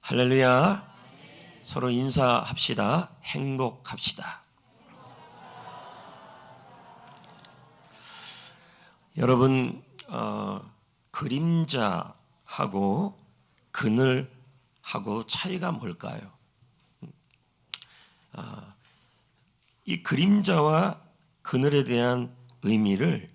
할렐루야. 서로 인사합시다. 행복합시다. 여러분, 그림자하고 그늘하고 차이가 뭘까요? 이 그림자와 그늘에 대한 의미를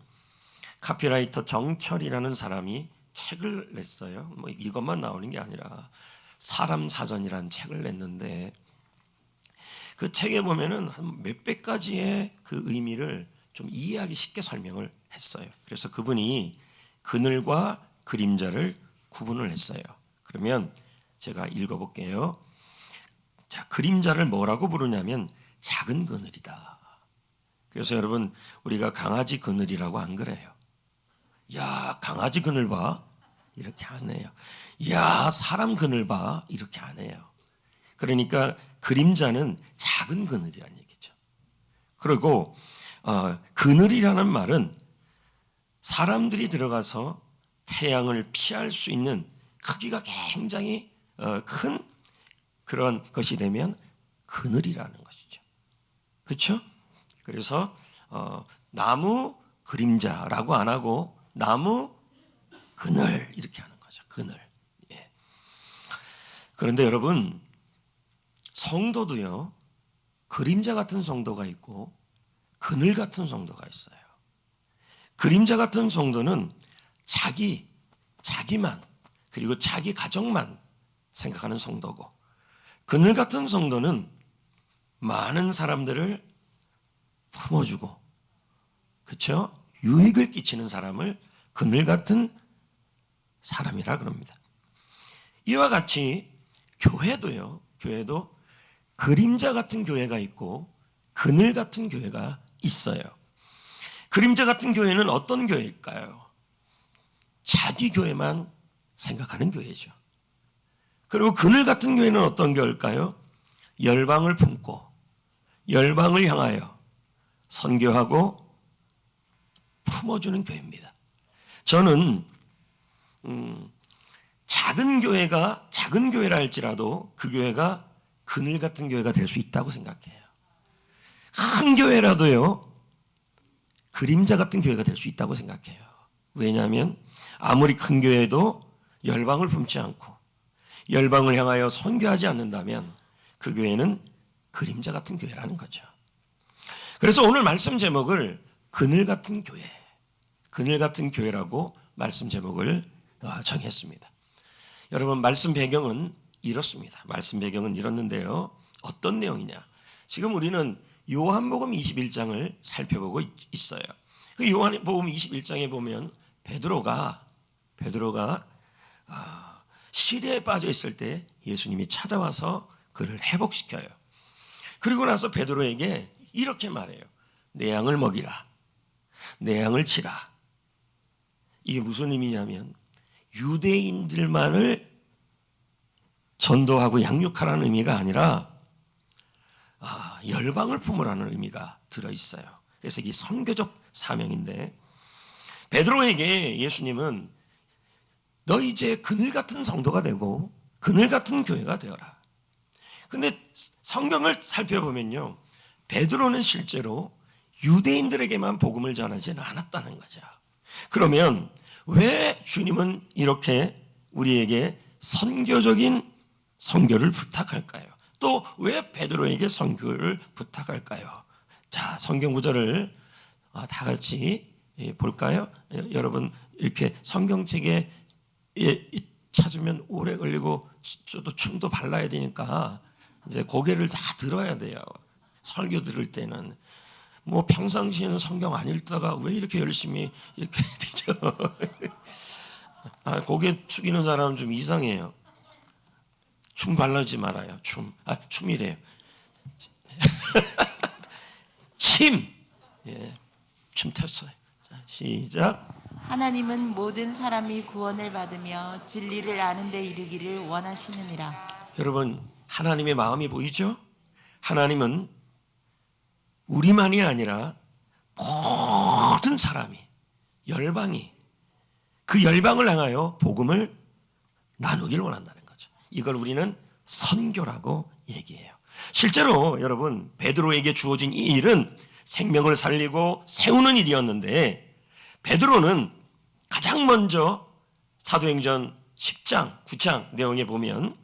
카피라이터 정철이라는 사람이 책을 냈어요. 뭐 이것만 나오는 게 아니라 사람 사전이라는 책을 냈는데, 그 책에 보면은 한 몇백 가지의 그 의미를 좀 이해하기 쉽게 설명을 했어요. 그래서 그분이 그늘과 그림자를 구분을 했어요. 그러면 제가 읽어볼게요. 자, 그림자를 뭐라고 부르냐면 작은 그늘이다. 그래서 여러분, 우리가 강아지 그늘이라고 안 그래요. 야, 강아지 그늘 봐. 이렇게 안 해요. 야, 사람 그늘 봐. 이렇게 안 해요. 그러니까 그림자는 작은 그늘이라는 얘기죠. 그리고 그늘이라는 말은 사람들이 들어가서 태양을 피할 수 있는 크기가 굉장히 큰 그런 것이 되면 그늘이라는 것이죠. 그렇죠? 그래서 나무 그림자라고 안 하고 나무 그늘 이렇게 하는 거죠. 그늘. 예. 그런데 여러분, 성도도요, 그림자 같은 성도가 있고 그늘 같은 성도가 있어요. 그림자 같은 성도는 자기만 그리고 자기 가정만 생각하는 성도고, 그늘 같은 성도는 많은 사람들을 품어주고, 그렇죠? 유익을 끼치는 사람을 그늘 같은 사람이라 그럽니다. 이와 같이 교회도 그림자 같은 교회가 있고 그늘 같은 교회가 있어요. 그림자 같은 교회는 어떤 교회일까요? 자기 교회만 생각하는 교회죠. 그리고 그늘 같은 교회는 어떤 교회일까요? 열방을 품고 열방을 향하여 선교하고 품어주는 교회입니다. 저는 작은 교회라 할지라도 그 교회가 그늘 같은 교회가 될 수 있다고 생각해요. 큰 교회라도요, 그림자 같은 교회가 될 수 있다고 생각해요. 왜냐하면 아무리 큰 교회도 열방을 품지 않고 열방을 향하여 선교하지 않는다면 그 교회는 그림자 같은 교회라는 거죠. 그래서 오늘 말씀 제목을 그늘 같은 교회라고 말씀 제목을 정했습니다. 여러분, 말씀 배경은 이렇습니다. 말씀 배경은 이렇는데요. 어떤 내용이냐? 지금 우리는 요한복음 21장을 살펴보고 있어요. 그 요한복음 21장에 보면 베드로가 시리에 빠져 있을 때 예수님이 찾아와서 그를 회복시켜요. 그리고 나서 베드로에게 이렇게 말해요. 내 양을 먹이라. 내 양을 치라. 이게 무슨 의미냐면 유대인들만을 전도하고 양육하라는 의미가 아니라 열방을 품으라는 의미가 들어있어요. 그래서 이게 선교적 사명인데, 베드로에게 예수님은 너 이제 그늘 같은 성도가 되고 그늘 같은 교회가 되어라. 근데 성경을 살펴보면요, 베드로는 실제로 유대인들에게만 복음을 전하지는 않았다는 거죠. 그러면 왜 주님은 이렇게 우리에게 선교적인 선교를 부탁할까요? 또 왜 베드로에게 선교를 부탁할까요? 자, 성경 구절을 다 같이 볼까요? 여러분, 이렇게 성경책에 찾으면 오래 걸리고 또 춤도 발라야 되니까 이제 고개를 다 들어야 돼요. 설교 들을 때는. 뭐 평상시에는 성경 안 읽다가 왜 이렇게 열심히 이렇게 되죠? 고개 숙이는 사람은 좀 이상해요. 춤 발라지 말아요. 춤이래요. 춤 탔어요. 자, 시작. 하나님은 모든 사람이 구원을 받으며 진리를 아는 데 이르기를 원하시느니라. 여러분, 하나님의 마음이 보이죠? 하나님은 우리만이 아니라 모든 사람이, 열방이 그 열방을 향하여 복음을 나누길 원한다는 거죠. 이걸 우리는 선교라고 얘기해요. 실제로 여러분, 베드로에게 주어진 이 일은 생명을 살리고 세우는 일이었는데, 베드로는 가장 먼저 사도행전 10장, 9장 내용에 보면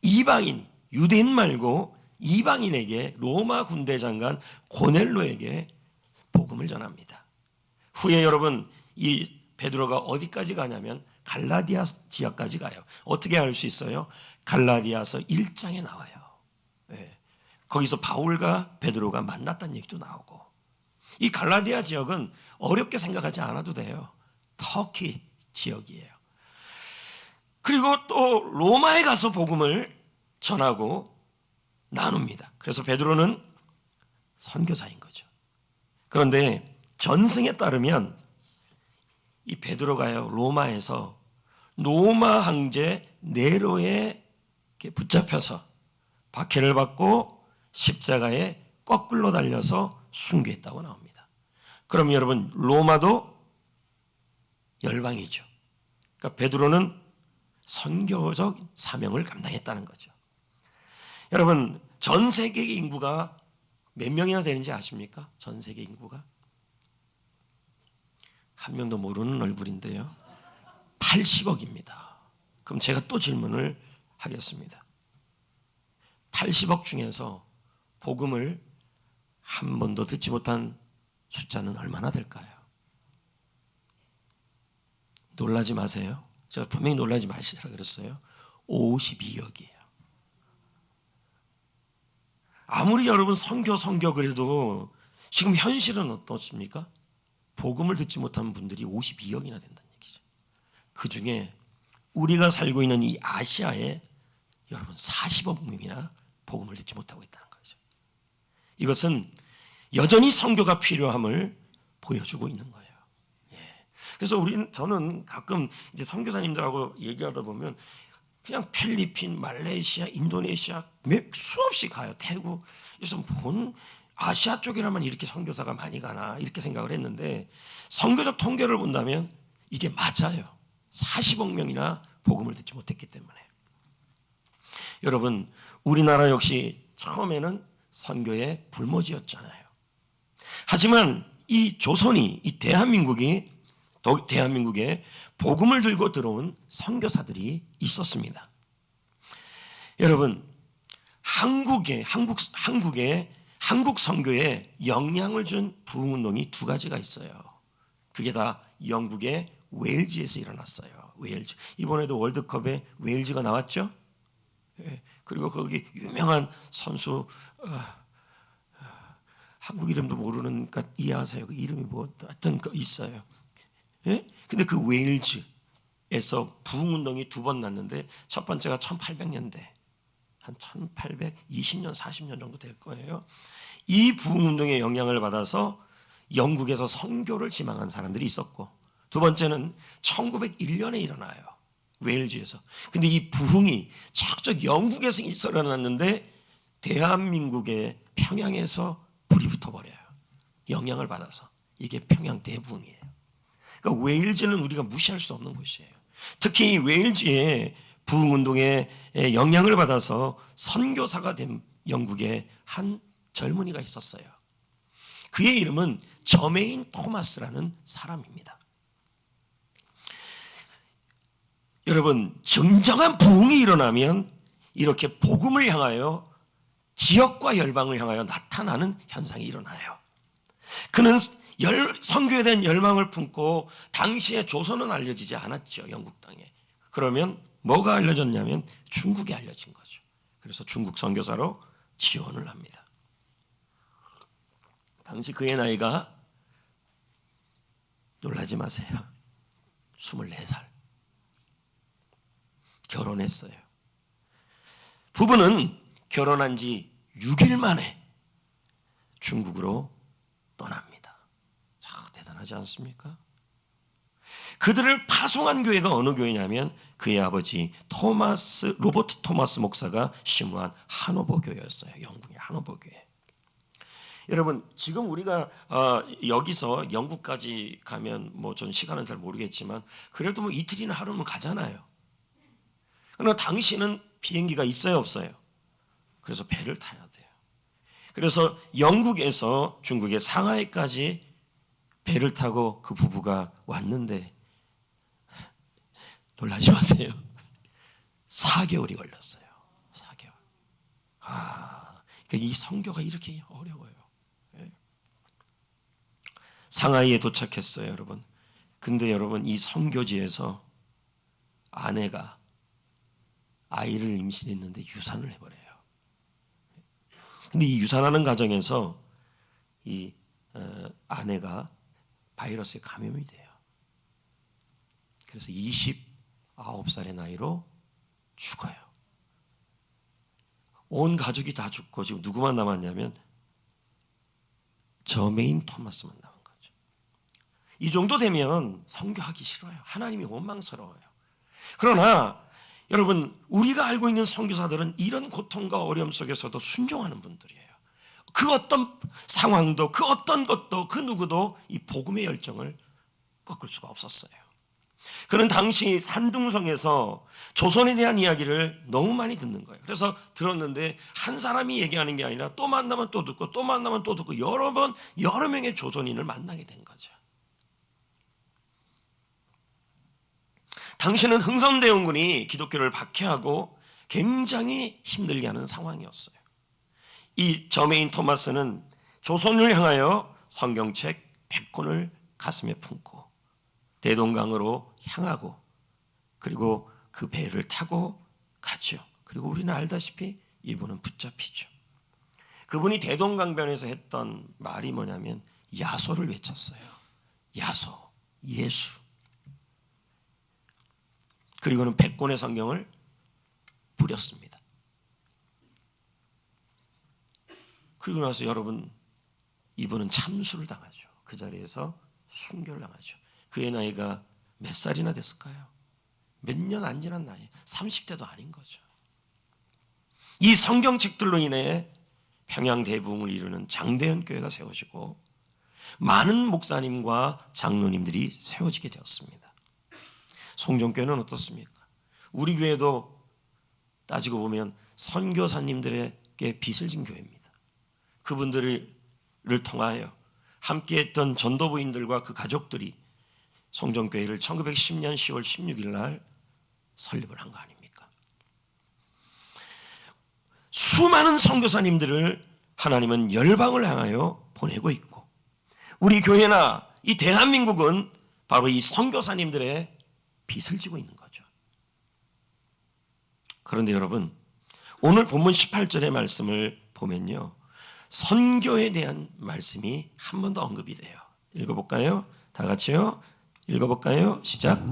이방인, 유대인 말고 이방인에게 로마 군대 장관 고넬로에게 복음을 전합니다. 후에 여러분, 이 베드로가 어디까지 가냐면 갈라디아 지역까지 가요. 어떻게 알 수 있어요? 갈라디아서 1장에 나와요. 네. 거기서 바울과 베드로가 만났다는 얘기도 나오고, 이 갈라디아 지역은 어렵게 생각하지 않아도 돼요. 터키 지역이에요. 그리고 또 로마에 가서 복음을 전하고 나눕니다. 그래서 베드로는 선교사인 거죠. 그런데 전승에 따르면 이 베드로가요, 로마에서 로마 황제 네로에 붙잡혀서 박해를 받고 십자가에 거꾸로 달려서 순교했다고 나옵니다. 그럼 여러분, 로마도 열방이죠. 그러니까 베드로는 선교적 사명을 감당했다는 거죠. 여러분, 전 세계 인구가 몇 명이나 되는지 아십니까? 전 세계 인구가 한 명도 모르는 얼굴인데요, 80억입니다. 그럼 제가 또 질문을 하겠습니다. 80억 중에서 복음을 한 번도 듣지 못한 숫자는 얼마나 될까요? 놀라지 마세요. 제가 분명히 놀라지 마시라 그랬어요. 52억이에요. 아무리 여러분 선교 그래도 지금 현실은 어떻습니까? 복음을 듣지 못한 분들이 52억이나 된다는 얘기죠. 그 중에 우리가 살고 있는 이 아시아에 여러분 40억 명이나 복음을 듣지 못하고 있다는 거죠. 이것은 여전히 선교가 필요함을 보여주고 있는 거예요. 그래서 저는 가끔 이제 선교사님들하고 얘기하다 보면 그냥 필리핀, 말레이시아, 인도네시아 수없이 가요. 태국. 그래서 본 아시아 쪽이라면 이렇게 선교사가 많이 가나 이렇게 생각을 했는데, 선교적 통계를 본다면 이게 맞아요. 40억 명이나 복음을 듣지 못했기 때문에. 여러분, 우리나라 역시 처음에는 선교의 불모지였잖아요. 하지만 이 조선이, 이 대한민국에 복음을 들고 들어온 선교사들이 있었습니다. 여러분, 한국 선교에 영향을 준 부흥운동이 두 가지가 있어요. 그게 다 영국의 웨일즈에서 일어났어요. 웨일즈. 이번에도 월드컵에 웨일즈가 나왔죠. 그리고 거기 유명한 선수, 한국 이름도 모르니까 이해하세요. 그 이름이 뭐 하여튼 있어요. 근데 그 웨일즈에서 부흥운동이 두 번 났는데, 첫 번째가 1800년대, 한 1820년, 40년 정도 될 거예요. 이 부흥운동의 영향을 받아서 영국에서 선교를 지망한 사람들이 있었고, 두 번째는 1901년에 일어나요. 웨일즈에서. 근데 이 부흥이 저쪽 영국에서 일어났는데 대한민국의 평양에서 불이 붙어버려요. 영향을 받아서. 이게 평양 대부흥이에요. 그러니까 웨일즈는 우리가 무시할 수 없는 곳이에요. 특히 이 웨일즈의 부흥운동에 영향을 받아서 선교사가 된 영국의 한 젊은이가 있었어요. 그의 이름은 저메인 토마스라는 사람입니다. 여러분, 정정한 부흥이 일어나면 이렇게 복음을 향하여, 지역과 열방을 향하여 나타나는 현상이 일어나요. 그는 선교에 대한 열망을 품고, 당시에 조선은 알려지지 않았죠, 영국 땅에. 그러면 뭐가 알려졌냐면 중국에 알려진 거죠. 그래서 중국 선교사로 지원을 합니다. 당시 그의 나이가, 놀라지 마세요, 24살. 결혼했어요. 부부는 결혼한 지 6일 만에 중국으로 떠납니다. 자, 대단하지 않습니까? 그들을 파송한 교회가 어느 교회냐면 그의 아버지 로버트 토마스 목사가 심무한 하노버 교회였어요. 영국의 하노버 교회. 여러분, 지금 우리가 여기서 영국까지 가면 뭐 전 시간은 잘 모르겠지만 그래도 뭐 이틀이나 하루면 가잖아요. 그러나 당시는 비행기가 있어요, 없어요? 그래서 배를 타야 돼요. 그래서 영국에서 중국의 상하이까지 배를 타고 그 부부가 왔는데 놀라지 마세요. 4개월이 걸렸어요. 4개월. 그러니까 이 선교가 이렇게 어려워요. 상하이에 도착했어요, 여러분. 근데 여러분, 이 선교지에서 아내가 아이를 임신했는데 유산을 해버려요. 근데 이 유산하는 과정에서 이 아내가 바이러스에 감염이 돼요. 그래서 29살의 나이로 죽어요. 온 가족이 다 죽고 지금 누구만 남았냐면 저메인 토마스만 남은 거죠. 이 정도 되면 선교하기 싫어요. 하나님이 원망스러워요. 그러나 여러분, 우리가 알고 있는 선교사들은 이런 고통과 어려움 속에서도 순종하는 분들이에요. 그 어떤 상황도, 그 어떤 것도, 그 누구도 이 복음의 열정을 꺾을 수가 없었어요. 그는 당시 산둥성에서 조선에 대한 이야기를 너무 많이 듣는 거예요. 그래서 들었는데 한 사람이 얘기하는 게 아니라 또 만나면 또 듣고 또 만나면 또 듣고 여러 번 여러 명의 조선인을 만나게 된 거죠. 당시는 흥선대원군이 기독교를 박해하고 굉장히 힘들게 하는 상황이었어요. 이 저메인 토마스는 조선을 향하여 성경책 100권을 가슴에 품고 대동강으로 향하고 그리고 그 배를 타고 가죠. 그리고 우리는 알다시피 이분은 붙잡히죠. 그분이 대동강변에서 했던 말이 뭐냐면 야소를 외쳤어요. 야소, 예수. 그리고는 100권의 성경을 뿌렸습니다. 그리고 나서 여러분, 이분은 참수를 당하죠. 그 자리에서 순교를 당하죠. 그의 나이가 몇 살이나 됐을까요? 몇 년 안 지난 나이, 30대도 아닌 거죠. 이 성경책들로 인해 평양 대부흥을 이루는 장대현 교회가 세워지고 많은 목사님과 장로님들이 세워지게 되었습니다. 송정교회는 어떻습니까? 우리 교회도 따지고 보면 선교사님들에게 빚을 진 교회입니다. 그분들을 통하여 함께했던 전도부인들과 그 가족들이 송정교회를 1910년 10월 16일 날 설립을 한 거 아닙니까? 수많은 선교사님들을 하나님은 열방을 향하여 보내고 있고 우리 교회나 이 대한민국은 바로 이 선교사님들의 빚을 지고 있는 거죠. 그런데 여러분, 오늘 본문 18절의 말씀을 보면요, 선교에 대한 말씀이 한 번 더 언급이 돼요. 읽어볼까요? 다 같이요. 읽어볼까요? 시작.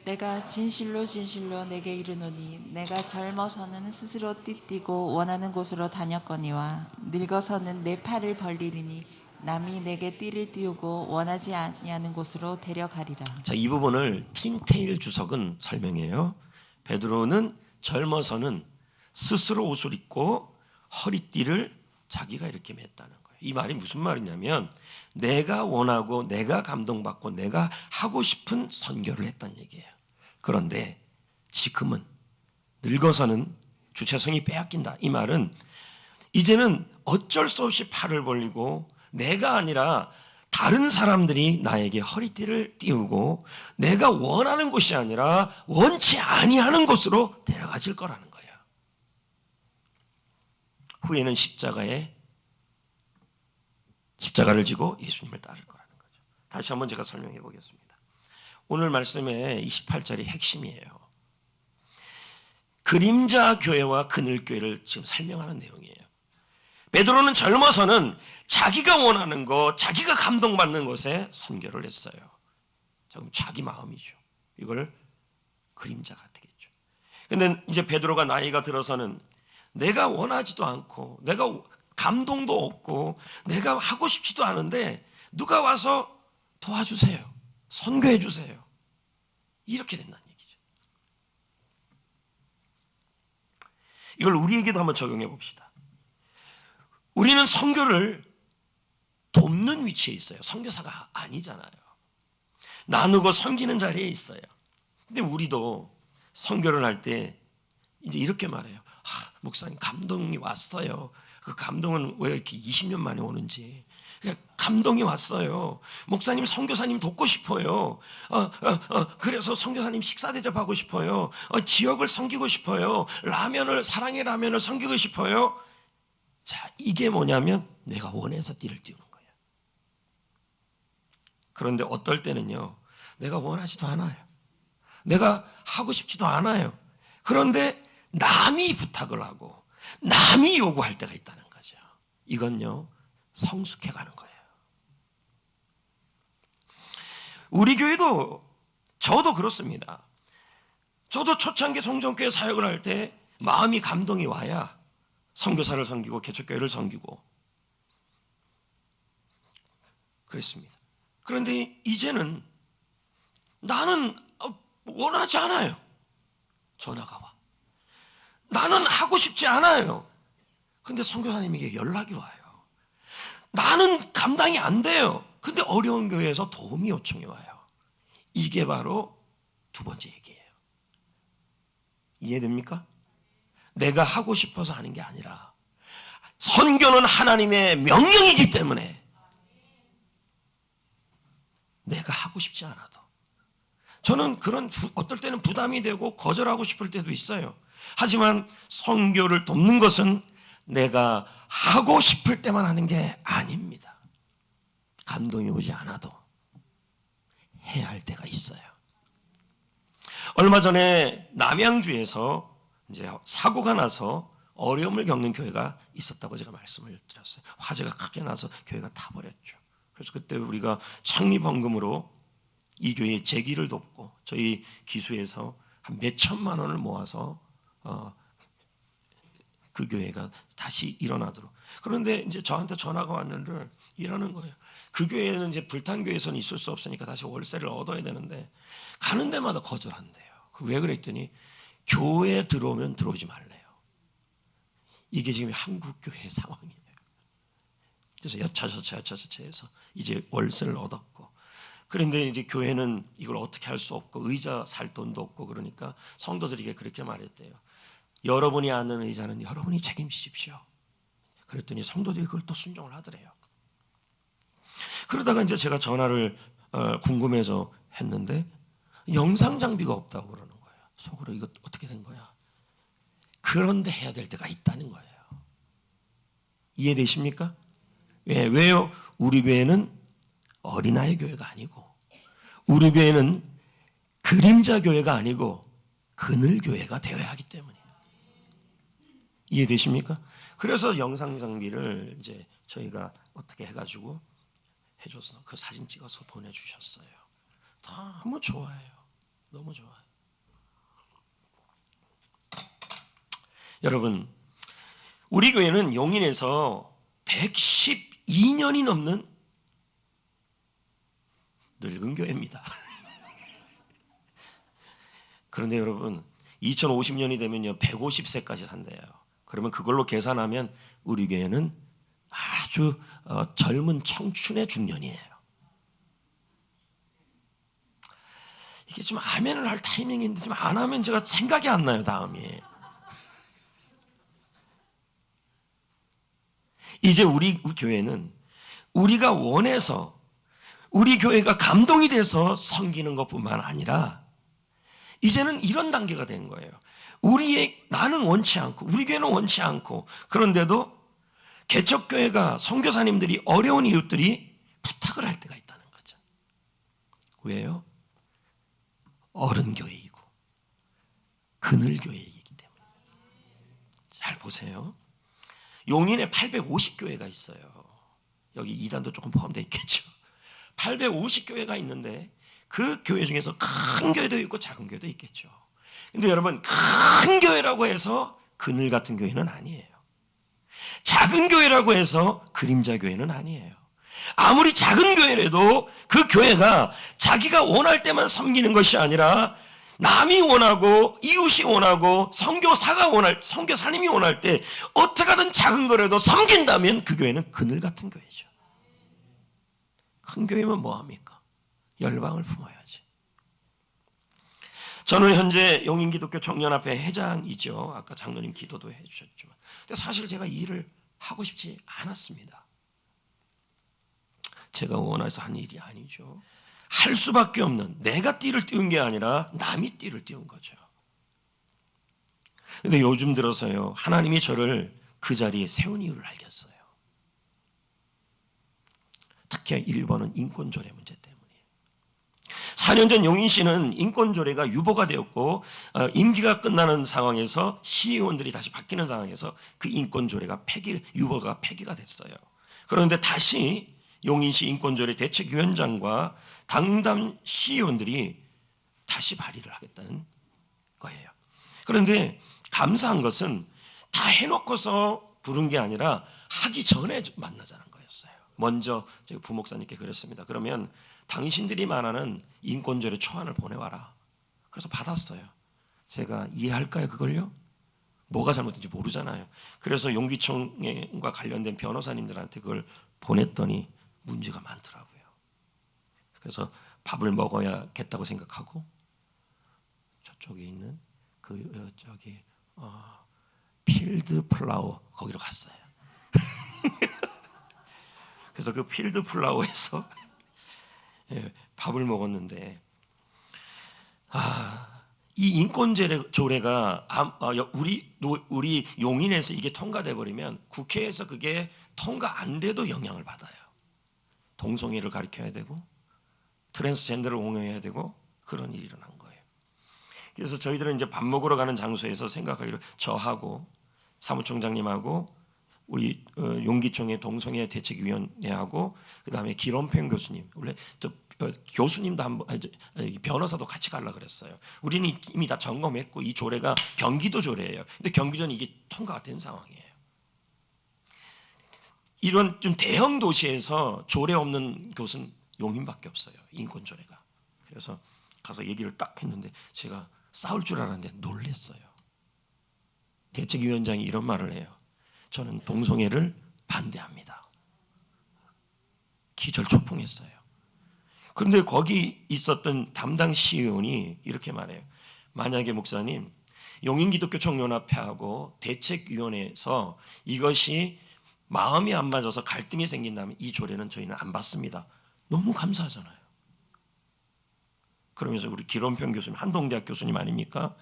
내가 진실로 진실로 내게 이르노니 내가 젊어서는 스스로 띠띠고 원하는 곳으로 다녔거니와 늙어서는 내 팔을 벌리리니 남이 내게 띠를 띄우고 원하지 아니하는 곳으로 데려가리라. 자, 이 부분을 틴테일 주석은 설명해요. 베드로는 젊어서는 스스로 옷을 입고 허리띠를 자기가 이렇게 맸다는 거예요. 이 말이 무슨 말이냐면 내가 원하고 내가 감동받고 내가 하고 싶은 선교를 했다는 얘기예요. 그런데 지금은 늙어서는 주체성이 빼앗긴다. 이 말은 이제는 어쩔 수 없이 팔을 벌리고 내가 아니라 다른 사람들이 나에게 허리띠를 띄우고 내가 원하는 곳이 아니라 원치 아니하는 곳으로 데려가질 거라는 거예요. 후에는 십자가를 지고 예수님을 따를 거라는 거죠. 다시 한번 제가 설명해 보겠습니다. 오늘 말씀의 28절이 핵심이에요. 그림자 교회와 그늘 교회를 지금 설명하는 내용이에요. 베드로는 젊어서는 자기가 원하는 것, 자기가 감동받는 것에 선교를 했어요. 자기 마음이죠. 이걸 그림자가 되겠죠. 그런데 이제 베드로가 나이가 들어서는 내가 원하지도 않고 내가 감동도 없고 내가 하고 싶지도 않은데 누가 와서 도와주세요. 선교해 주세요. 이렇게 된다는 얘기죠. 이걸 우리에게도 한번 적용해 봅시다. 우리는 선교를 돕는 위치에 있어요. 선교사가 아니잖아요. 나누고 섬기는 자리에 있어요. 근데 우리도 선교를 할 때 이제 이렇게 말해요. 목사님 감동이 왔어요. 그 감동은 왜 이렇게 20년 만에 오는지. 감동이 왔어요. 목사님 선교사님 돕고 싶어요. 그래서 선교사님 식사 대접하고 싶어요. 지역을 섬기고 싶어요. 사랑의 라면을 섬기고 싶어요. 자, 이게 뭐냐면 내가 원해서 띠를 띄우는 거예요. 그런데 어떨 때는요, 내가 원하지도 않아요. 내가 하고 싶지도 않아요. 그런데 남이 부탁을 하고 남이 요구할 때가 있다는 거죠. 이건요, 성숙해 가는 거예요. 우리 교회도 저도 그렇습니다. 저도 초창기 성전교회 사역을 할 때 마음이 감동이 와야 선교사를 섬기고 개척교회를 섬기고 그랬습니다. 그런데 이제는 나는 원하지 않아요. 전화가 와. 나는 하고 싶지 않아요. 근데 선교사님에게 연락이 와요. 나는 감당이 안 돼요. 근데 어려운 교회에서 도움이 요청이 와요. 이게 바로 두 번째 얘기예요. 이해됩니까? 내가 하고 싶어서 하는 게 아니라 선교는 하나님의 명령이기 때문에 내가 하고 싶지 않아도, 저는 그런 어떨 때는 부담이 되고 거절하고 싶을 때도 있어요. 하지만 선교를 돕는 것은 내가 하고 싶을 때만 하는 게 아닙니다. 감동이 오지 않아도 해야 할 때가 있어요. 얼마 전에 남양주에서 이제 사고가 나서 어려움을 겪는 교회가 있었다고 제가 말씀을 드렸어요. 화재가 크게 나서 교회가 타버렸죠. 그래서 그때 우리가 창립헌금으로 이 교회의 재기를 돕고 저희 기수에서 한 몇천만 원을 모아서 그 교회가 다시 일어나도록. 그런데 이제 저한테 전화가 왔는데 이러는 거예요. 그 교회는 이제 불탄 교회에서는 있을 수 없으니까 다시 월세를 얻어야 되는데 가는 데마다 거절한대요. 왜 그랬더니 교회에 들어오면 들어오지 말래요. 이게 지금 한국 교회의 상황이에요. 그래서 여차저차해서 이제 월세를 얻었고, 그런데 이제 교회는 이걸 어떻게 할 수 없고 의자 살 돈도 없고, 그러니까 성도들에게 그렇게 말했대요. 여러분이 앉는 의자는 여러분이 책임지십시오. 그랬더니 성도들이 그걸 또 순종을 하더래요. 그러다가 이제 제가 전화를 궁금해서 했는데 영상 장비가 없다고 그러는 거예요. 속으로 이거 어떻게 된 거야? 그런데 해야 될 때가 있다는 거예요. 이해되십니까? 왜요? 우리 교회는 어린아이 교회가 아니고, 우리 교회는 그림자 교회가 아니고 그늘 교회가 되어야 하기 때문이에요. 이해되십니까? 그래서 영상 장비를 이제 저희가 어떻게 해가지고 해줘서 그 사진 찍어서 보내주셨어요. 너무 좋아요. 너무 좋아요. 여러분, 우리 교회는 용인에서 112년이 넘는 늙은 교회입니다. 그런데 여러분, 2050년이 되면요 150세까지 산대요. 그러면 그걸로 계산하면 우리 교회는 아주 젊은 청춘의 중년이에요. 이게 좀 아멘을 할 타이밍인데 좀 안 하면 제가 생각이 안 나요, 다음이. 이제 우리 교회는 우리가 원해서, 우리 교회가 감동이 돼서 섬기는 것뿐만 아니라 이제는 이런 단계가 된 거예요. 나는 원치 않고, 우리 교회는 원치 않고, 그런데도 개척교회가, 선교사님들이, 어려운 이웃들이 부탁을 할 때가 있다는 거죠. 왜요? 어른교회이고 그늘교회이기 때문에. 잘 보세요. 용인에 850교회가 있어요. 여기 이단도 조금 포함되어 있겠죠. 850교회가 있는데 그 교회 중에서 큰 교회도 있고 작은 교회도 있겠죠. 근데 여러분, 큰 교회라고 해서 그늘 같은 교회는 아니에요. 작은 교회라고 해서 그림자 교회는 아니에요. 아무리 작은 교회라도 그 교회가 자기가 원할 때만 섬기는 것이 아니라 남이 원하고 이웃이 원하고 선교사님이 원할 때 어떻게 하든 작은 거라도 섬긴다면 그 교회는 그늘 같은 교회죠. 큰 교회면 뭐합니까? 열방을 품어야지. 저는 현재 용인기독교 청년합회 회장이죠. 아까 장로님 기도도 해주셨지만, 근데 사실 제가 이 일을 하고 싶지 않았습니다. 제가 원해서 한 일이 아니죠. 할 수밖에 없는, 내가 띠를 띄운 게 아니라 남이 띠를 띄운 거죠. 근데 요즘 들어서요, 하나님이 저를 그 자리에 세운 이유를 알겠어요. 특히 1번은 인권조례 문제 때문이에요. 4년 전 용인시는 인권조례가 유보가 되었고 임기가 끝나는 상황에서 시의원들이 다시 바뀌는 상황에서 그 인권조례가 유보가 폐기가 됐어요. 그런데 다시 용인시 인권조례 대책위원장과 당담 시의원들이 다시 발의를 하겠다는 거예요. 그런데 감사한 것은 다 해놓고서 부른 게 아니라 하기 전에 만나자는 거였어요. 먼저 제가 부목사님께 그랬습니다. 그러면 당신들이 말하는 인권조례 초안을 보내와라. 그래서 받았어요. 제가 이해할까요, 그걸요? 뭐가 잘못된지 모르잖아요. 그래서 용기청과 관련된 변호사님들한테 그걸 보냈더니 문제가 많더라고요. 그래서 밥을 먹어야겠다고 생각하고 저쪽에 있는 필드 플라워 거기로 갔어요. 그래서 그 필드 플라워에서 밥을 먹었는데, 이 인권조례가 우리 용인에서 이게 통과돼 버리면 국회에서 그게 통과 안 돼도 영향을 받아요. 동성애를 가리켜야 되고 트랜스젠더를 옹호해야 되고 그런 일이 일어난 거예요. 그래서 저희들은 이제 밥 먹으러 가는 장소에서 생각하기로 저하고 사무총장님하고 우리 용기총회 동성애 대책위원회하고 그다음에 기론평 교수님, 원래 교수님도 한번 변호사도 같이 가려고 그랬어요. 우리는 이미 다 점검했고 이 조례가 경기도 조례예요. 근데 경기도는 이게 통과가 된 상황이에요. 이런 좀 대형 도시에서 조례 없는 곳은 용인밖에 없어요. 인권 조례가. 그래서 가서 얘기를 딱 했는데 제가 싸울 줄 알았는데 놀랬어요. 대책위원장이 이런 말을 해요. 저는 동성애를 반대합니다. 기절초풍했어요. 그런데 거기 있었던 담당 시의원이 이렇게 말해요. 만약에 목사님, 용인기독교 청년합회하고 대책위원회에서 이것이 마음이 안 맞아서 갈등이 생긴다면 이 조례는 저희는 안 받습니다. 너무 감사하잖아요. 그러면서 우리 기론평 교수님, 한동대학 교수님 아닙니까?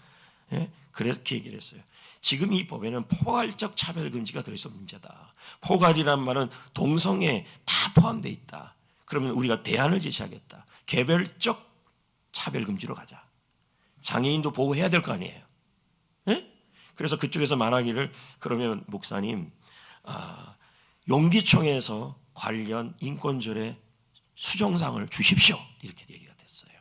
예? 그렇게 얘기를 했어요. 지금 이 법에는 포괄적 차별 금지가 들어있어 문제다. 포괄이란 말은 동성애 다 포함되어 있다. 그러면 우리가 대안을 제시하겠다. 개별적 차별 금지로 가자. 장애인도 보호해야 될 거 아니에요. 예? 그래서 그쪽에서 말하기를, 그러면 목사님, 용기청에서 관련 인권조례 수정상을 주십시오. 이렇게 얘기가 됐어요.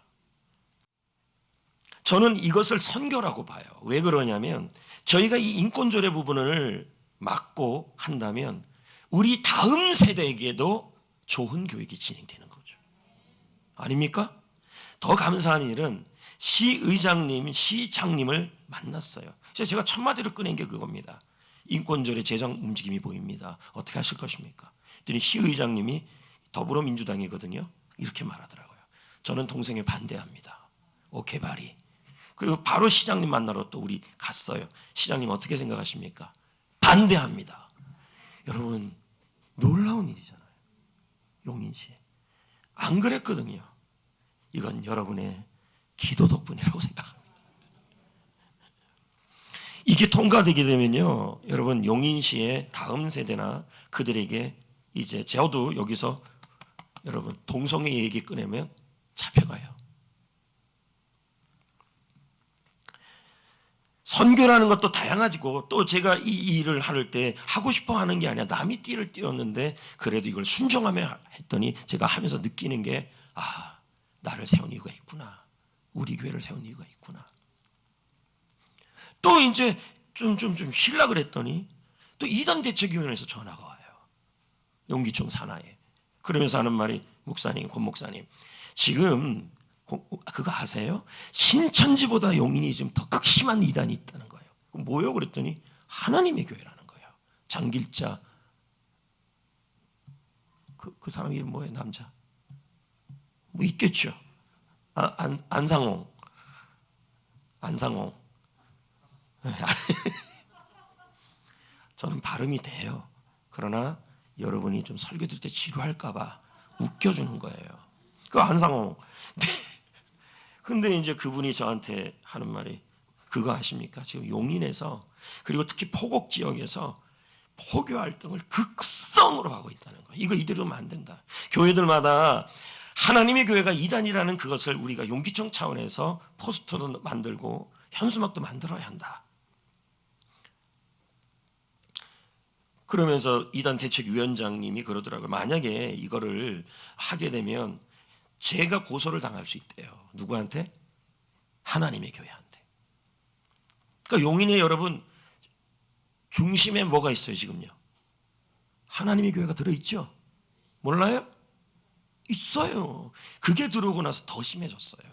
저는 이것을 선교라고 봐요. 왜 그러냐면 저희가 이 인권조례 부분을 막고 한다면 우리 다음 세대에게도 좋은 교육이 진행되는 거죠. 아닙니까? 더 감사한 일은 시의장님, 시장님을 만났어요. 제가 첫 마디로 꺼낸 게 그겁니다. 인권조례 제정 움직임이 보입니다. 어떻게 하실 것입니까? 그랬더니 시의장님이 더불어민주당이거든요. 이렇게 말하더라고요. 저는 동성애 반대합니다. 오케이 바리. 그리고 바로 시장님 만나러 또 우리 갔어요. 시장님 어떻게 생각하십니까? 반대합니다. 여러분 놀라운 일이잖아요. 용인시 안 그랬거든요. 이건 여러분의 기도 덕분이라고 생각합니다. 이게 통과되게 되면요, 여러분 용인시의 다음 세대나 그들에게 이제 저도 여기서 여러분 동성애 얘기 꺼내면 잡혀가요. 선교라는 것도 다양하지고 또 제가 이 일을 할 때 하고 싶어 하는 게 아니라 남이 띠를 띄웠는데 그래도 이걸 순종하며 했더니 제가 하면서 느끼는 게 나를 세운 이유가 있구나. 우리 교회를 세운 이유가 있구나. 또 이제 좀 쉬려고 그랬더니 또 이단 대책위원회에서 전화가 와요. 용기청 산하에. 그러면서 하는 말이 목사님, 권 목사님 지금 그거 아세요? 신천지보다 용인이 지금 더 극심한 이단이 있다는 거예요. 뭐요? 그랬더니 하나님의 교회라는 거예요. 장길자 그 사람 이름 뭐예요? 남자 뭐 있겠죠. 안상홍 안상홍. 저는 발음이 돼요. 그러나 여러분이 좀 설교 들을 때 지루할까봐 웃겨주는 거예요. 그 안상홍. 근데 이제 그분이 저한테 하는 말이 그거 아십니까? 지금 용인에서 그리고 특히 포곡 지역에서 포교 활동을 극성으로 하고 있다는 거예요. 이거 이대로면 안 된다. 교회들마다 하나님의 교회가 이단이라는 그것을 우리가 용기청 차원에서 포스터도 만들고 현수막도 만들어야 한다. 그러면서 이단 대책위원장님이 그러더라고요. 만약에 이거를 하게 되면 제가 고소를 당할 수 있대요. 누구한테? 하나님의 교회한테. 그러니까 용인에 여러분 중심에 뭐가 있어요 지금요? 하나님의 교회가 들어있죠? 몰라요? 있어요. 그게 들어오고 나서 더 심해졌어요.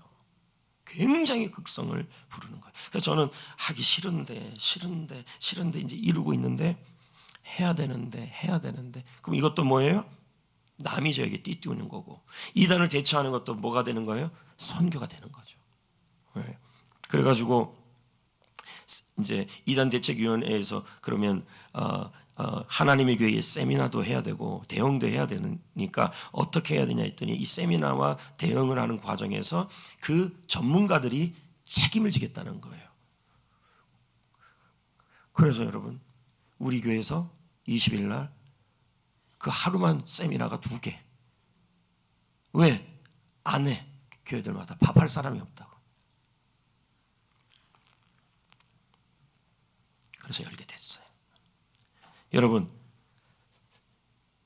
굉장히 극성을 부르는 거예요. 그래서 저는 하기 싫은데 이제 이러고 있는데 해야 되는데 그럼 이것도 뭐예요? 남이 저에게 띠띠우는 거고 이단을 대처하는 것도 뭐가 되는 거예요? 선교가 되는 거죠. 네. 그래가지고 이제 이단 대책위원회에서 그러면 하나님의 교회의 세미나도 해야 되고 대응도 해야 되니까 어떻게 해야 되냐 했더니 이 세미나와 대응을 하는 과정에서 그 전문가들이 책임을 지겠다는 거예요. 그래서 여러분 우리 교회에서 20일 날 그 하루만 세미나가 2개. 왜? 안 해. 교회들마다 밥할 사람이 없다고. 그래서 열게 됐어요. 여러분,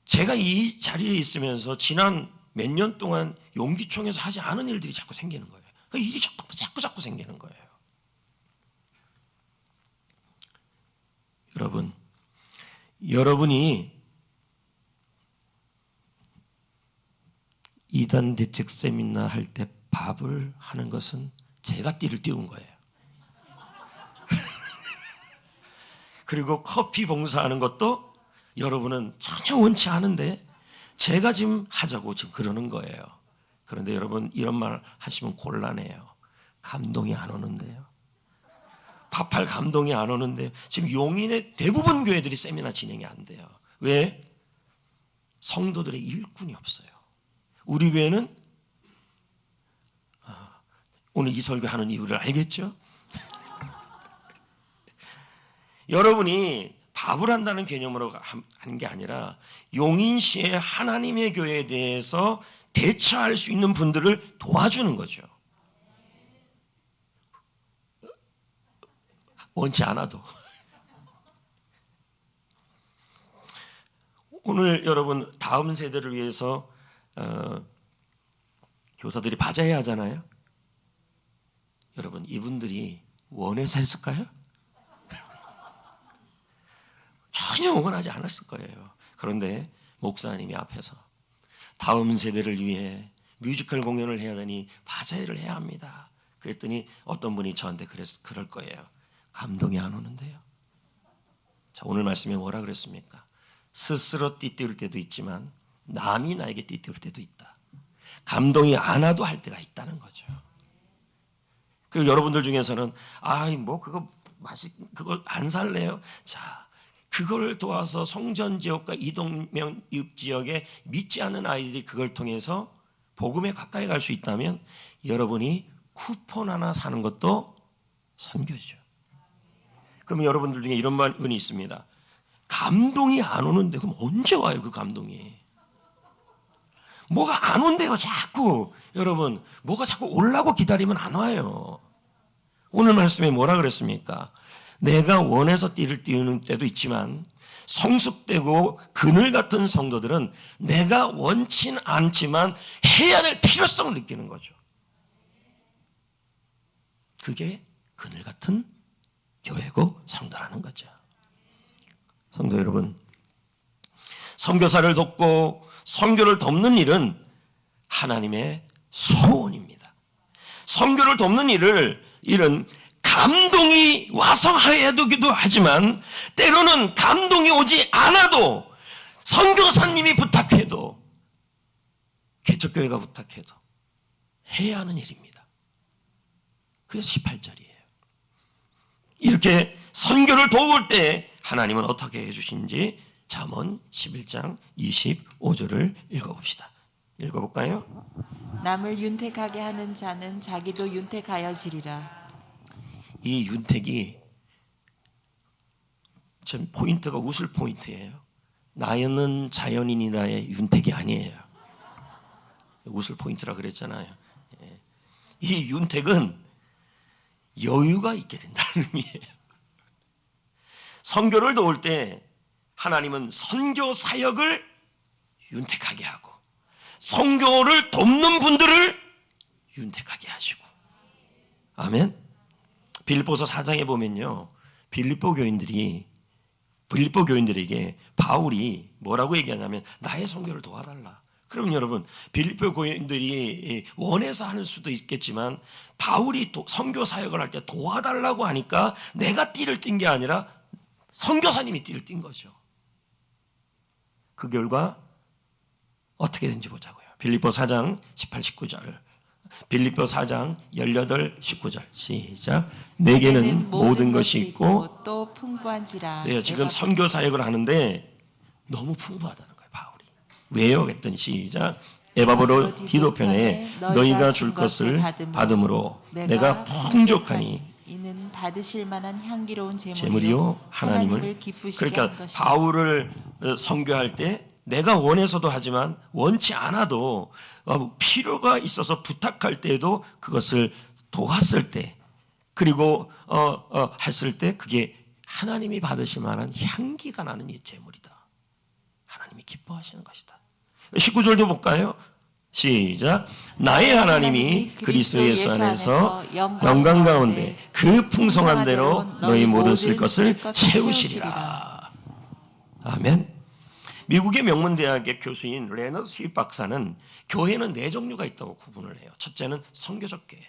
제가 이 자리에 있으면서 지난 몇 년 동안 용기총에서 하지 않은 일들이 자꾸 생기는 거예요. 그 일이 자꾸 생기는 거예요. 여러분이 이단 대책 세미나 할 때 밥을 하는 것은 제가 띠를 띄운 거예요. 그리고 커피 봉사하는 것도 여러분은 전혀 원치 않은데 제가 지금 하자고 지금 그러는 거예요. 그런데 여러분 이런 말 하시면 곤란해요. 감동이 안 오는데요. 밥할 감동이 안 오는데 지금 용인의 대부분 교회들이 세미나 진행이 안 돼요. 왜? 성도들의 일꾼이 없어요. 우리 교회는 오늘 이 설교하는 이유를 알겠죠? 여러분이 밥을 한다는 개념으로 하는 게 아니라 용인시의 하나님의 교회에 대해서 대처할 수 있는 분들을 도와주는 거죠. 원치 않아도. 오늘 여러분 다음 세대를 위해서 교사들이 바자회 하잖아요. 여러분 이분들이 원해서 했을까요? 전혀 원하지 않았을 거예요. 그런데 목사님이 앞에서 다음 세대를 위해 뮤지컬 공연을 해야 되니 바자회를 해야 합니다. 그랬더니 어떤 분이 저한테 그럴 거예요. 감동이 안 오는데요. 자, 오늘 말씀에 뭐라 그랬습니까? 스스로 띠띠울 때도 있지만 남이 나에게 띠띠울 때도 있다. 감동이 안 와도 할 때가 있다는 거죠. 그리고 여러분들 중에서는 그거 안 살래요? 자, 그걸 도와서 성전 지역과 이동면 지역에 믿지 않는 아이들이 그걸 통해서 복음에 가까이 갈 수 있다면 여러분이 쿠폰 하나 사는 것도 선교죠. 그럼 여러분들 중에 이런 분이 있습니다. 감동이 안 오는데 그럼 언제 와요 그 감동이? 뭐가 안 온대요 자꾸. 여러분 뭐가 자꾸 오려고 기다리면 안 와요. 오늘 말씀에 뭐라 그랬습니까? 내가 원해서 띠를 띄우는 때도 있지만 성숙되고 그늘 같은 성도들은 내가 원치는 않지만 해야 될 필요성을 느끼는 거죠. 그게 그늘 같은 교회고 성도라는 거죠. 성도 여러분, 선교사를 돕고 선교를 돕는 일은 하나님의 소원입니다. 선교를 돕는 일은 감동이 와서 해야되기도 하지만 때로는 감동이 오지 않아도 선교사님이 부탁해도 개척교회가 부탁해도 해야 하는 일입니다. 그게 18절이에요. 이렇게 선교를 도울 때 하나님은 어떻게 해주시는지 잠언 11장 25절을 읽어봅시다. 읽어볼까요? 남을 윤택하게 하는 자는 자기도 윤택하여지리라. 이 윤택이 전 포인트가 웃을 포인트예요. 나는 자연인이다의 윤택이 아니에요. 웃을 포인트라 그랬잖아요. 이 윤택은 여유가 있게 된다는 의미예요. 선교를 도울 때 하나님은 선교 사역을 윤택하게 하고 선교를 돕는 분들을 윤택하게 하시고. 아멘. 빌립보서 4장에 보면요, 빌립보 교인들에게 바울이 뭐라고 얘기하냐면 나의 선교를 도와달라. 그럼 여러분, 빌립보 교인들이 원해서 하는 수도 있겠지만 바울이 선교 사역을 할 때 도와달라고 하니까 내가 띠를 띈 게 아니라 선교사님이 띠를 띈 거죠. 그 결과 어떻게 된지 보자고요. 빌립보 4장 18, 19절. 빌립보 4장 18, 19절. 시작. 내게는 모든 것이 있고 또 풍부한지라. 네, 지금 선교 사역을 하는데 너무 풍부하다는 거예요, 바울이. 왜요? 그랬더니 시작. 에바브로 디도편에 너희가 줄 것을 받음으로 내가 풍족하니 이는 받으실 만한 향기로운 제물이요 하나님을 기쁘시게 한 그러니까 것이라. 바울을 선교할 때 내가 원해서도 하지만 원치 않아도 필요가 있어서 부탁할 때에도 그것을 도왔을 때 그리고 했을 때 그게 하나님이 받으실 만한 향기가 나는 이 제물이다. 하나님이 기뻐하시는 것이다. 19절도 볼까요? 시작. 나의 하나님이 그리스도 예수 안에서 영광 가운데 그 풍성한 대로 너희 모든 쓸 것을 채우시리라. 아멘. 미국의 명문대학의 교수인 레너드 스윗 박사는 교회는 네 종류가 있다고 구분을 해요. 첫째는 선교적 교회.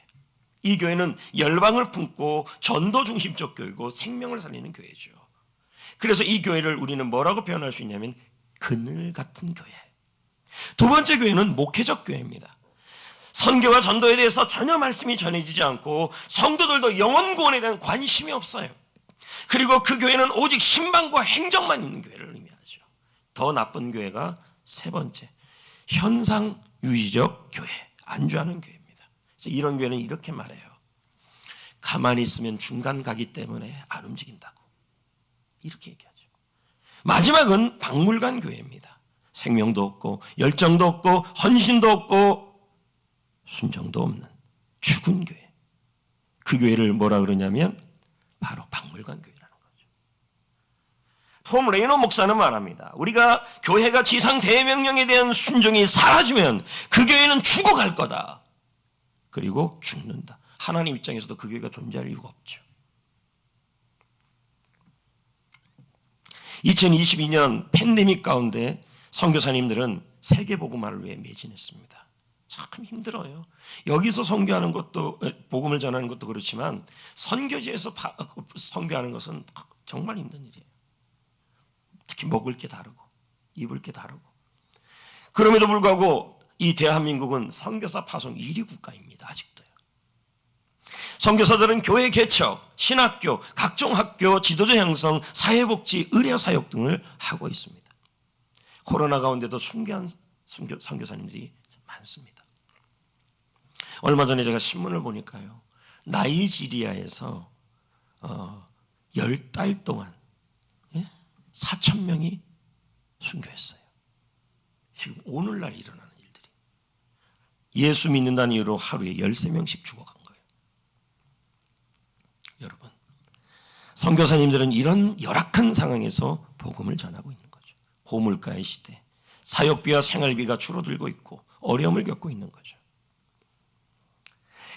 이 교회는 열방을 품고 전도 중심적 교회고 생명을 살리는 교회죠. 그래서 이 교회를 우리는 뭐라고 표현할 수 있냐면 그늘 같은 교회. 두 번째 교회는 목회적 교회입니다. 선교와 전도에 대해서 전혀 말씀이 전해지지 않고 성도들도 영혼 구원에 대한 관심이 없어요. 그리고 그 교회는 오직 신방과 행정만 있는 교회를 의미하죠. 더 나쁜 교회가 세 번째, 현상 유지적 교회, 안주하는 교회입니다. 이런 교회는 이렇게 말해요. 가만히 있으면 중간 가기 때문에 안 움직인다고. 이렇게 얘기하죠. 마지막은 박물관 교회입니다. 생명도 없고 열정도 없고 헌신도 없고 순종도 없는 죽은 교회. 그 교회를 뭐라 그러냐면 바로 박물관 교회라는 거죠. 톰 레이너 목사는 말합니다. 우리가 교회가 지상 대명령에 대한 순종이 사라지면 그 교회는 죽어갈 거다. 그리고 죽는다. 하나님 입장에서도 그 교회가 존재할 이유가 없죠. 2022년 팬데믹 가운데 선교사님들은 세계복음화를 위해 매진했습니다. 참 힘들어요. 여기서 선교하는 것도 복음을 전하는 것도 그렇지만 선교지에서 선교하는 것은 정말 힘든 일이에요. 특히 먹을 게 다르고 입을 게 다르고. 그럼에도 불구하고 이 대한민국은 선교사 파송 1위 국가입니다. 아직도요. 선교사들은 교회 개척, 신학교, 각종 학교, 지도자 양성, 사회복지, 의료사역 등을 하고 있습니다. 코로나 가운데도 순교한 선교사님들이 많습니다. 얼마 전에 제가 신문을 보니까요, 나이지리아에서 10달 동안 4,000명이 순교했어요. 지금 오늘날 일어나는 일들이. 예수 믿는다는 이유로 하루에 13명씩 죽어간 거예요. 여러분, 선교사님들은 이런 열악한 상황에서 복음을 전하고 있는 거죠. 고물가의 시대, 사역비와 생활비가 줄어들고 있고 어려움을 겪고 있는 거죠.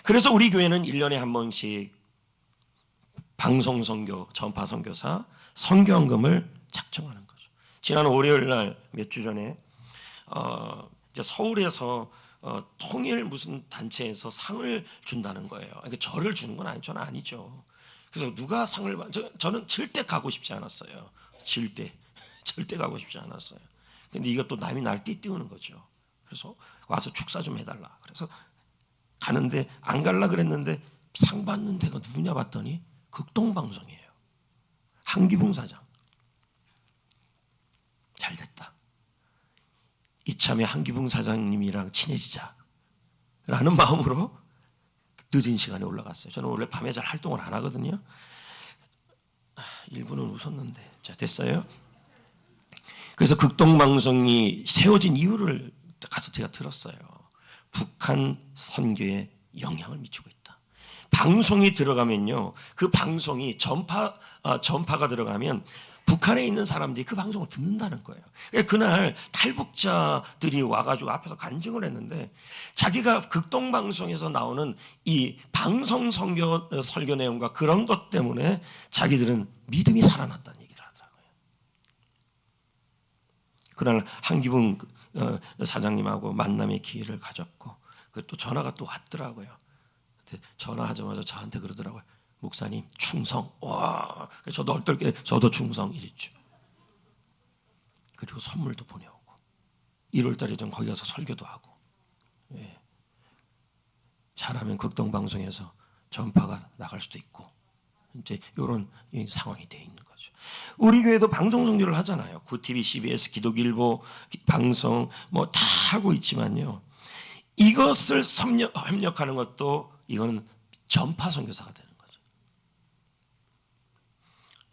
그래서 우리 교회는 1년에 한 번씩 방송선교, 전파선교사, 선교헌금을 작정하는 거죠. 지난 월요일 날 몇 주 전에 이제 서울에서 통일 무슨 단체에서 상을 준다는 거예요. 그러니까 저를 주는 건 저는 아니죠. 그래서 누가 상을 저는 절대 가고 싶지 않았어요. 절대 가고 싶지 않았어요. 근데 이것도 남이 날 띠띠우는 거죠. 그래서 와서 축사 좀 해달라. 그래서 가는데 안 갈라 그랬는데 상 받는 데가 누구냐 봤더니 극동방송이에요. 한기붕 사장. 잘 됐다. 이참에 한기붕 사장님이랑 친해지자 라는 마음으로 늦은 시간에 올라갔어요. 저는 원래 밤에 잘 활동을 안 하거든요. 일부는 웃었는데. 자, 됐어요. 그래서 극동방송이 세워진 이유를 가서 제가 들었어요. 북한 선교에 영향을 미치고 있다. 방송이 들어가면요, 그 방송이 전파가 들어가면 북한에 있는 사람들이 그 방송을 듣는다는 거예요. 그날 탈북자들이 와가지고 앞에서 간증을 했는데, 자기가 극동방송에서 나오는 이 방송 설교 내용과 그런 것 때문에 자기들은 믿음이 살아났다는 얘기를 하더라고요. 그날 한기붕 사장님하고 만남의 기회를 가졌고, 또 전화가 또 왔더라고요. 전화하자마자 저한테 그러더라고요. 목사님 충성. 와, 저도 얼떨게 저도 충성 이랬죠. 그리고 선물도 보내오고 1월달에 전 거기 가서 설교도 하고. 예. 잘하면 극동방송에서 전파가 나갈 수도 있고, 이제 이런 상황이 되어 있는 거죠. 우리 교회도 방송 선교를 하잖아요. 구TV, CBS, 기독일보 방송 뭐 다 하고 있지만요, 이것을 협력하는 것도 이거는 전파 선교사가 되는 거죠.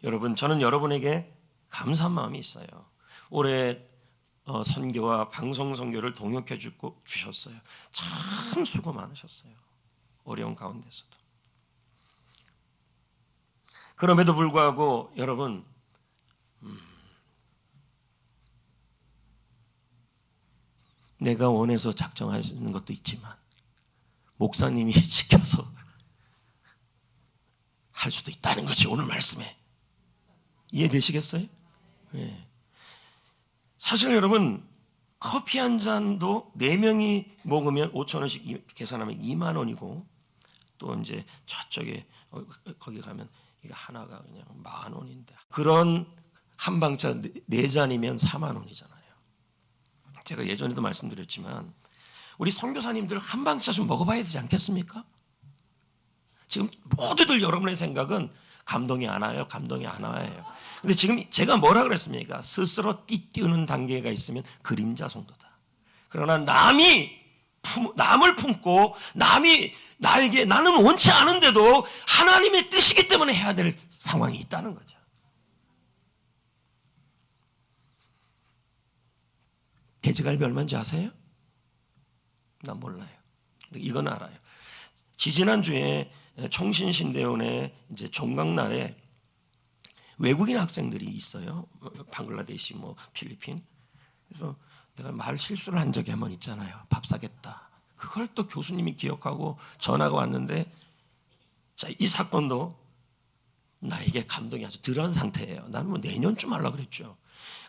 여러분, 저는 여러분에게 감사한 마음이 있어요. 올해 선교와 방송 선교를 동역해 주셨어요. 참 수고 많으셨어요. 어려운 가운데서도. 그럼에도 불구하고 여러분, 내가 원해서 작정하시는 것도 있지만 목사님이 시켜서 할 수도 있다는 거지. 오늘 말씀에 이해되시겠어요? 네. 사실 여러분, 커피 한 잔도 4명이 먹으면 5,000원씩 계산하면 2만 원이고, 또 이제 저쪽에 거기 가면 이게 하나가 그냥 10,000원인데, 그런 한방차 4잔이면 4만 원이잖아요. 제가 예전에도 말씀드렸지만 우리 선교사님들 한방차 좀 먹어봐야 되지 않겠습니까? 지금 모두들 여러분의 생각은 감동이 안 와요, 감동이 안 와요. 근데 지금 제가 뭐라 그랬습니까? 스스로 띠띠우는 단계가 있으면 그림자 성도다. 그러나 남을 품고 남이 나에게, 나는 원치 않은데도 하나님의 뜻이기 때문에 해야 될 상황이 있다는 거죠. 돼지갈비 얼마인지 아세요? 난 몰라요. 근데 이건 알아요. 지지난주에 총신신대원의 이제 종강날에 외국인 학생들이 있어요. 방글라데시, 필리핀. 그래서 내가 말 실수를 한 적이 한 번 있잖아요. 밥 사겠다. 그걸 또 교수님이 기억하고 전화가 왔는데, 자, 이 사건도 나에게 감동이 아주 덜한 상태예요. 나는 내년쯤 하려고 그랬죠.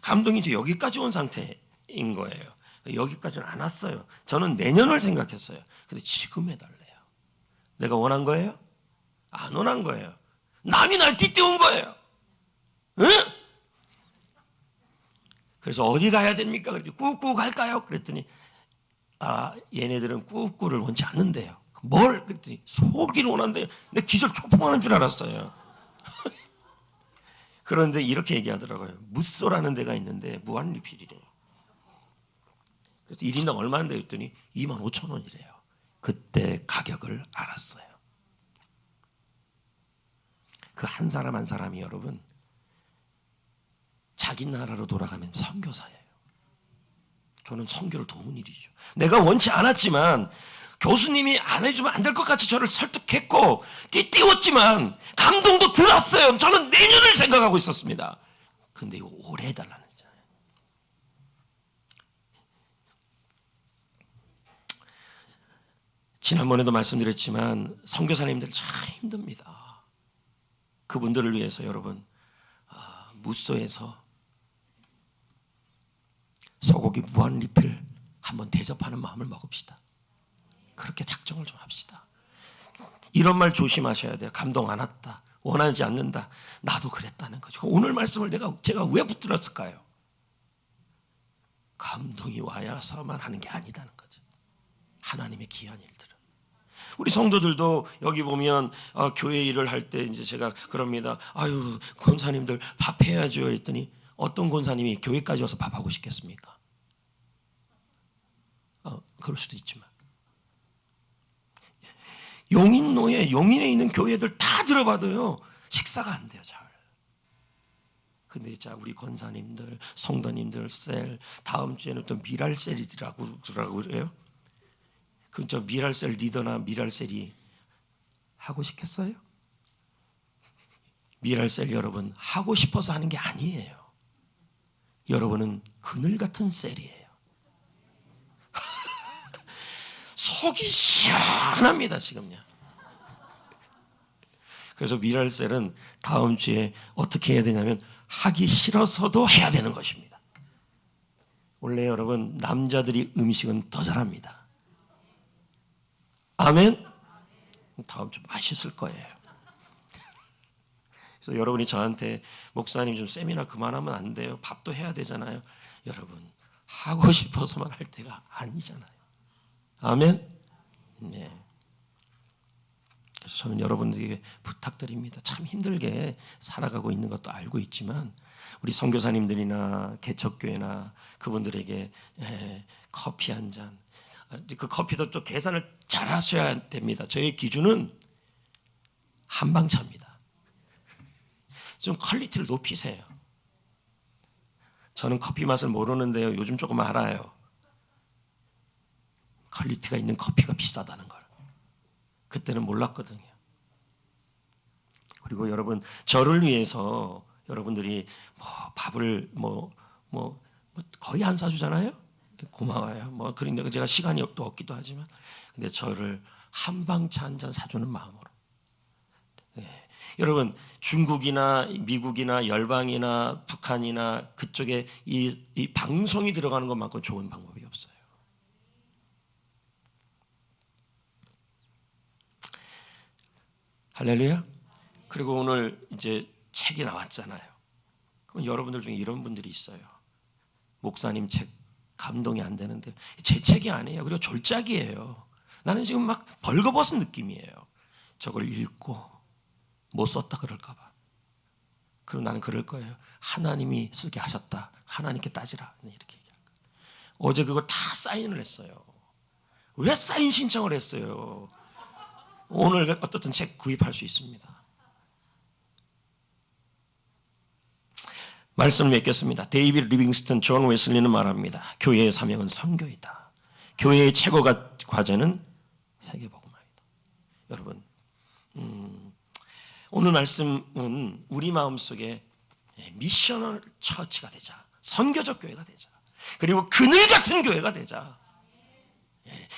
감동이 이제 여기까지 온 상태인 거예요. 여기까지는 안 왔어요. 저는 내년을 생각했어요. 근데 지금 해달래요. 내가 원한 거예요? 안 원한 거예요. 남이 날 띠띠운 거예요. 응? 그래서 어디 가야 됩니까? 그랬더니 꾸꾸 갈까요? 그랬더니 얘네들은 꾸꾸를 원치 않는데요. 뭘? 그랬더니 소고기를 원한대요. 내 기절 초풍하는 줄 알았어요. 그런데 이렇게 얘기하더라고요. 무쏘라는 데가 있는데 무한리필이래요. 그래서 1인당 얼마인데 했더니 25,000원이래요. 그때 가격을 알았어요. 그 한 사람 한 사람이 여러분, 자기 나라로 돌아가면 선교사예요. 저는 선교를 도운 일이죠. 내가 원치 않았지만 교수님이 안 해주면 안 될 것 같이 저를 설득했고 띄웠지만 감동도 들었어요. 저는 내년을 생각하고 있었습니다. 근데 이거 올해 해달라는 거잖아요. 지난번에도 말씀드렸지만 선교사님들 참 힘듭니다. 그분들을 위해서 여러분, 무쏘에서 소고기 무한리필 한번 대접하는 마음을 먹읍시다. 그렇게 작정을 좀 합시다. 이런 말 조심하셔야 돼요. 감동 안 왔다, 원하지 않는다, 나도 그랬다는 거죠. 오늘 말씀을 제가 왜 붙들었을까요? 감동이 와야서만 하는 게 아니다는 거죠. 하나님의 귀한 일들은 우리 성도들도 여기 보면 교회 일을 할 때 이제 제가 그럽니다. 아유, 권사님들 밥 해야죠. 그랬더니 어떤 권사님이 교회까지 와서 밥하고 싶겠습니까? 그럴 수도 있지만 용인노예, 용인에 있는 교회들 다 들어봐도요 식사가 안 돼요, 잘. 근데 자, 우리 권사님들, 성도님들 셀, 다음 주에는 또 미랄셀이라고 그래요. 그 저 미랄셀 리더나 미랄셀이 하고 싶겠어요? 미랄셀 여러분 하고 싶어서 하는 게 아니에요. 여러분은 그늘 같은 셀이에요. 속이 시원합니다 지금요. 그래서 미랄셀은 다음 주에 어떻게 해야 되냐면 하기 싫어서도 해야 되는 것입니다. 원래 여러분 남자들이 음식은 더 잘합니다. 아멘? 다음 주 맛있을 거예요. 그래서 여러분이 저한테 목사님 좀 세미나 그만하면 안 돼요. 밥도 해야 되잖아요. 여러분 하고 싶어서만 할 때가 아니잖아요. 아멘? 네. 그래서 저는 여러분들에게 부탁드립니다. 참 힘들게 살아가고 있는 것도 알고 있지만 우리 선교사님들이나 개척교회나 그분들에게 커피 한 잔, 그 커피도 또 계산을 잘 하셔야 됩니다. 저의 기준은 한방차입니다. 좀 퀄리티를 높이세요. 저는 커피 맛을 모르는데요. 요즘 조금 알아요. 퀄리티가 있는 커피가 비싸다는 걸. 그때는 몰랐거든요. 그리고 여러분 저를 위해서 여러분들이 밥을 거의 안 사주잖아요. 고마워요. 그런데 제가 시간이 또 없기도 하지만, 근데 저를 한방차 한 잔 사주는 마음으로. 네. 여러분 중국이나 미국이나 열방이나 북한이나 그쪽에 이 방송이 들어가는 것만큼 좋은 방법이 없어요. 할렐루야. 그리고 오늘 이제 책이 나왔잖아요. 그럼 여러분들 중에 이런 분들이 있어요. 목사님 책 감동이 안 되는데 제 책이 아니에요. 그리고 졸작이에요. 나는 지금 막 벌거벗은 느낌이에요. 저걸 읽고 못 썼다 그럴까 봐. 그럼 나는 그럴 거예요. 하나님이 쓰게 하셨다. 하나님께 따지라. 이렇게 얘기할 거예요. 어제 그거 다 사인을 했어요. 왜 사인 신청을 했어요? 오늘 어떻든 책 구입할 수 있습니다. 말씀을 맺겠습니다. 데이비드 리빙스턴 존 웨슬리는 말합니다. 교회의 사명은 선교이다. 교회의 최고 과제는 세계복음화이다. 여러분 오늘 말씀은 우리 마음속에 미셔널 처치가 되자, 선교적 교회가 되자, 그리고 그늘 같은 교회가 되자.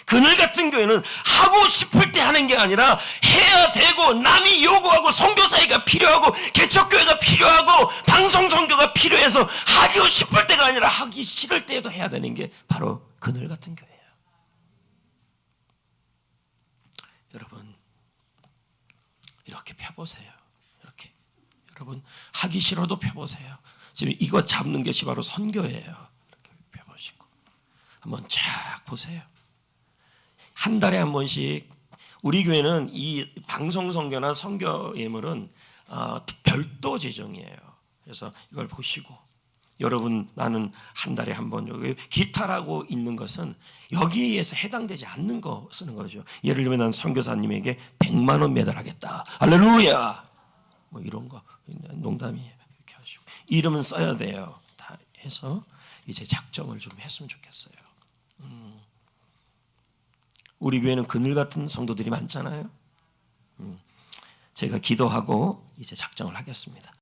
그늘 같은 교회는 하고 싶을 때 하는 게 아니라 해야 되고 남이 요구하고 선교사회가 필요하고 개척교회가 필요하고 방송선교가 필요해서 하고 싶을 때가 아니라 하기 싫을 때에도 해야 되는 게 바로 그늘 같은 교회예요. 여러분 이렇게 펴보세요. 이렇게 여러분 하기 싫어도 펴보세요. 지금 이거 잡는 것이 바로 선교예요. 이렇게 펴보시고 한번 쫙 보세요. 한 달에 한 번씩 우리 교회는 이 방송 선교나 선교 예물은 별도 재정이에요. 그래서 이걸 보시고 여러분 나는 한 달에 한 번 기타라고 있는 것은 여기에 의해서 해당되지 않는 거 쓰는 거죠. 예를 들면 난 선교사님에게 100만 원 매달하겠다. 할렐루야. 이런 거 농담이에요. 이렇게 하시고 이름은 써야 돼요. 다 해서 이제 작정을 좀 했으면 좋겠어요. 우리 교회는 그늘 같은 성도들이 많잖아요. 제가 기도하고 이제 작정을 하겠습니다.